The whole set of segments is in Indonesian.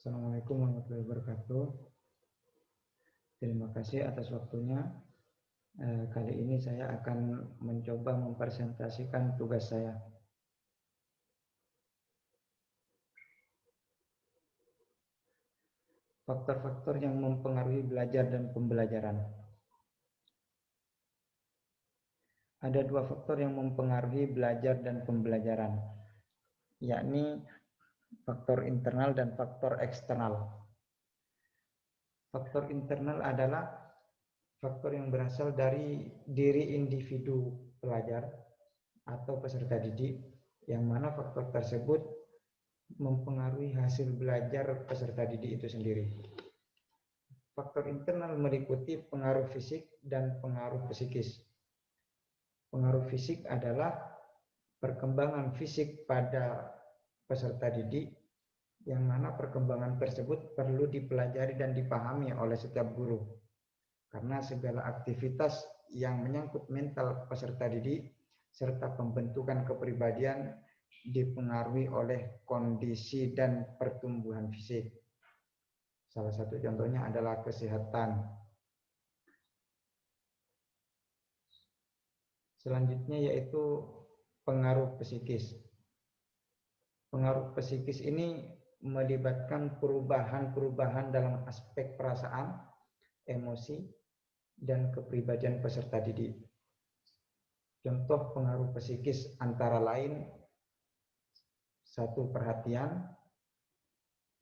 Assalamualaikum warahmatullahi wabarakatuh. Terima kasih atas waktunya. Kali ini saya akan mencoba mempresentasikan tugas saya. Faktor-faktor yang mempengaruhi belajar dan pembelajaran. Ada dua faktor yang mempengaruhi belajar dan pembelajaran, yakni faktor internal dan faktor eksternal. Faktor internal adalah faktor yang berasal dari diri individu pelajar atau peserta didik, yang mana faktor tersebut mempengaruhi hasil belajar peserta didik itu sendiri. Faktor internal meliputi pengaruh fisik dan pengaruh psikis. Pengaruh fisik adalah perkembangan fisik pada peserta didik, yang mana perkembangan tersebut perlu dipelajari dan dipahami oleh setiap guru. Karena segala aktivitas yang menyangkut mental peserta didik serta pembentukan kepribadian dipengaruhi oleh kondisi dan pertumbuhan fisik. Salah satu contohnya adalah kesehatan. Selanjutnya yaitu pengaruh psikis. Pengaruh psikis ini melibatkan perubahan-perubahan dalam aspek perasaan, emosi, dan kepribadian peserta didik. Contoh pengaruh psikis antara lain: satu, perhatian;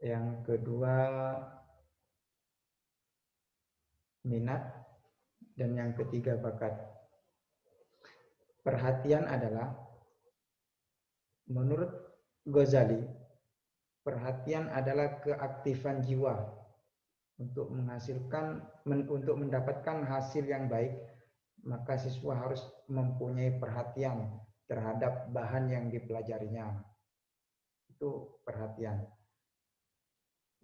yang kedua, minat; dan yang ketiga, bakat. Perhatian adalah, menurut Ghazali, perhatian adalah keaktifan jiwa untuk mendapatkan hasil yang baik. Maka siswa harus mempunyai perhatian terhadap bahan yang dipelajarinya. Itu perhatian.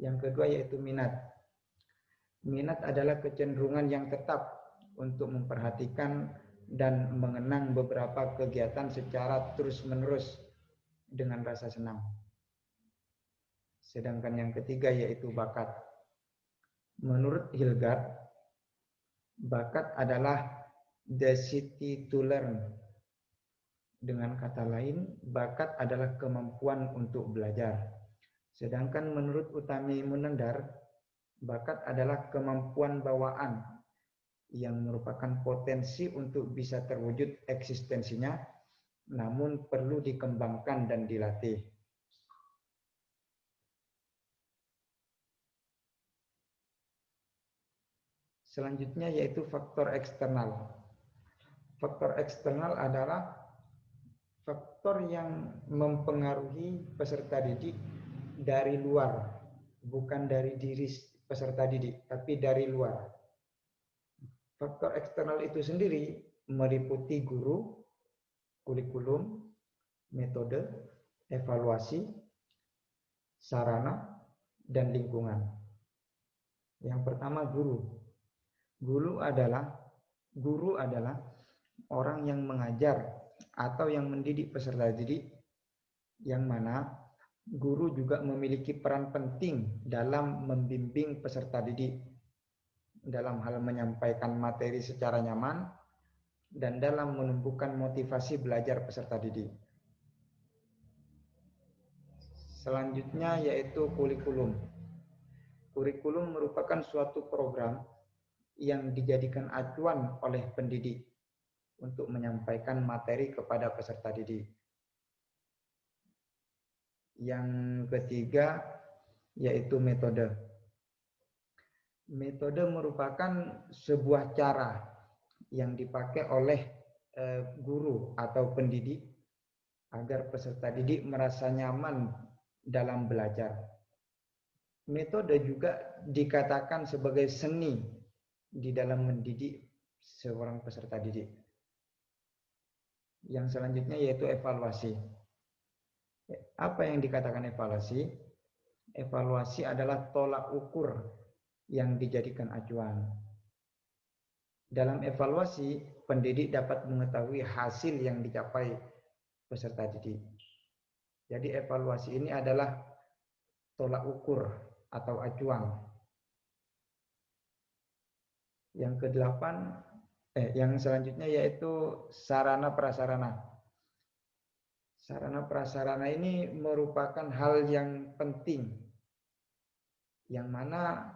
Yang kedua yaitu minat. Minat adalah kecenderungan yang tetap untuk memperhatikan dan mengenang beberapa kegiatan secara terus-menerus dengan rasa senang. Sedangkan yang ketiga yaitu bakat. Menurut Hildgard, bakat adalah desire to learn. Dengan kata lain, bakat adalah kemampuan untuk belajar. Sedangkan menurut Utami Munandar, bakat adalah kemampuan bawaan yang merupakan potensi untuk bisa terwujud eksistensinya, namun perlu dikembangkan dan dilatih. Selanjutnya yaitu faktor eksternal. Faktor eksternal adalah faktor yang mempengaruhi peserta didik dari luar, bukan dari diri peserta didik, tapi dari luar. Faktor eksternal itu sendiri meliputi guru, kurikulum, metode, evaluasi, sarana, dan lingkungan. Yang pertama, guru. Guru adalah orang yang mengajar atau yang mendidik peserta didik, yang mana guru juga memiliki peran penting dalam membimbing peserta didik dalam hal menyampaikan materi secara nyaman dan dalam menumbuhkan motivasi belajar peserta didik. Selanjutnya yaitu kurikulum. Kurikulum merupakan suatu program yang dijadikan acuan oleh pendidik untuk menyampaikan materi kepada peserta didik. Yang ketiga yaitu metode. Metode merupakan sebuah cara yang dipakai oleh guru atau pendidik agar peserta didik merasa nyaman dalam belajar. Metode juga dikatakan sebagai seni di dalam mendidik seorang peserta didik. Yang selanjutnya yaitu evaluasi. Apa yang dikatakan evaluasi? Evaluasi adalah tolak ukur yang dijadikan acuan. Dalam evaluasi, pendidik dapat mengetahui hasil yang dicapai peserta didik. Jadi evaluasi ini adalah tolak ukur atau acuan. Yang kedelapan, yang selanjutnya yaitu sarana prasarana. Sarana prasarana ini merupakan hal yang penting, yang mana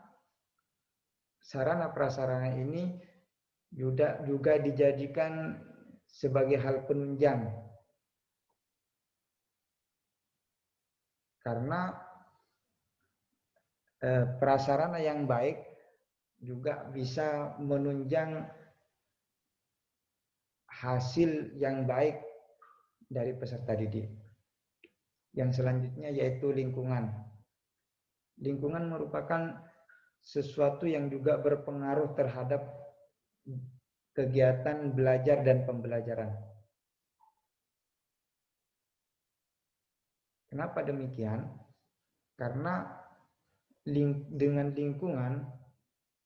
sarana prasarana ini juga dijadikan sebagai hal penunjang. Karena prasarana yang baik juga bisa menunjang hasil yang baik dari peserta didik. Yang selanjutnya yaitu lingkungan. Lingkungan merupakan sesuatu yang juga berpengaruh terhadap kegiatan belajar dan pembelajaran. Kenapa demikian? Karena dengan lingkungan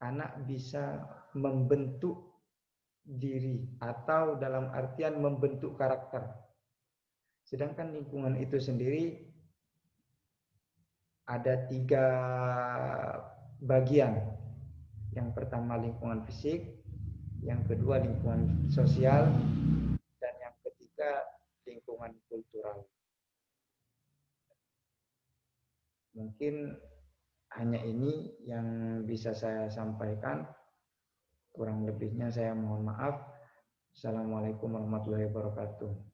anak bisa membentuk diri atau dalam artian membentuk karakter. Sedangkan lingkungan itu sendiri ada 3 bagian. Yang pertama lingkungan fisik, yang kedua lingkungan sosial, dan yang ketiga lingkungan kultural. Mungkin hanya ini yang bisa saya sampaikan. Kurang lebihnya saya mohon maaf. Assalamualaikum warahmatullahi wabarakatuh.